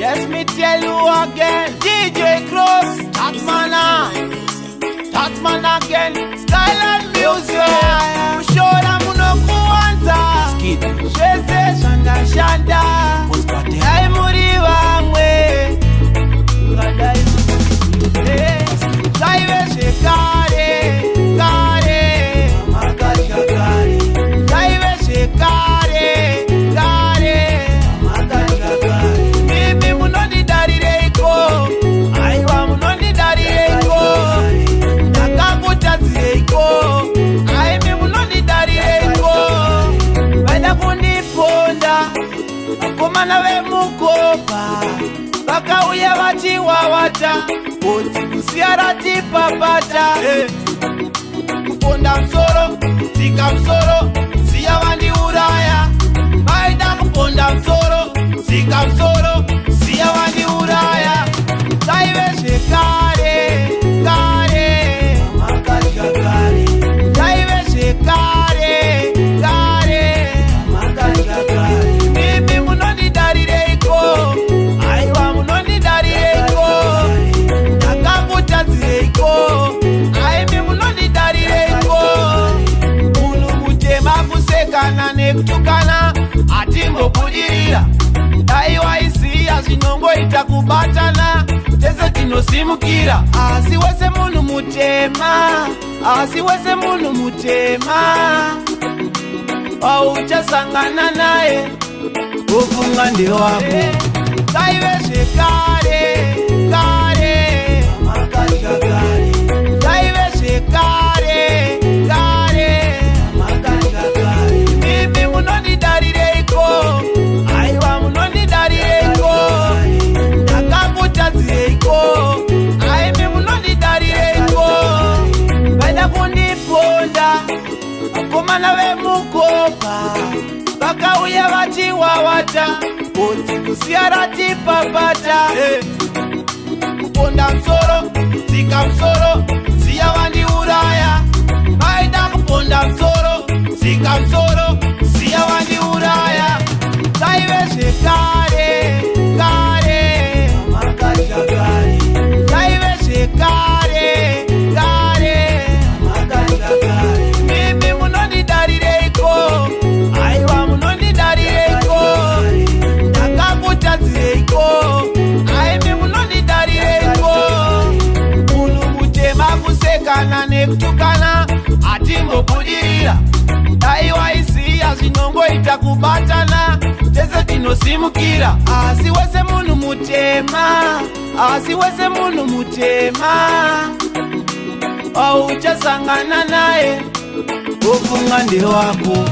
Yes, me tell you again, DJ Cross, Tatman again, style and music. Show them no kuanta. Shese shanda. Ay muri bamwe. Kaive shekare, kare. Kaive shekare, kare. Mimi munoni darireko. Aiwa munoni darireko. Nakakutazireko. Aimi munoni darireko. Baida kundiponda. Akomana we mukopa. Baka uya wati wawata. Oti kusiarati papata. Kuponda msoro, sika msoro. Siya wandi uraya. Baida kuponda msoro, sika msoro. Siya wandi uraya. Kaive shekare, kare. Kaive shekare, kare. Mimi munoni darireko. Aiwa munoni darireko. Nakakutazireko. Aimi munoni darireko. Ulu mutema kusekana nekutukana. Atimbo kujirira. Aiwa isi zinongo itakubatana. Teze tinosimukira. Asiwese munu mutema. Asiwese munu mutema. Uchasangana naye. Ufunga ndi wako. Kaive shekare, kare. Kaive shekare, kare. Mimi munoni darireko. Aiwa munoni darireko. Nakakutazireko. Aimi munoni darireko. Baida kundiponda. Akomana we mukopa. Baka uya wati wawata. Oti kusiarati papata. Kuponda msoro, sika msoro. Siya wandi uraya. Baida kuponda msoro, sika msoro. Siya wandi uraya. Kaive shekare, kare. Kaive shekare, kare. Mimi munoni darireko. Aiwa munoni darireko. Nakakutazireko. Aimi munoni darireko. Ulu mutema kusekana nekutukana. Atimbo kujirira. Aiwa isi zinongo itakubatana. Teze tinosimukira. Asiwese munu mutema. Asiwese munu mutema. Uchasangana naye. Ufunga ndi wako.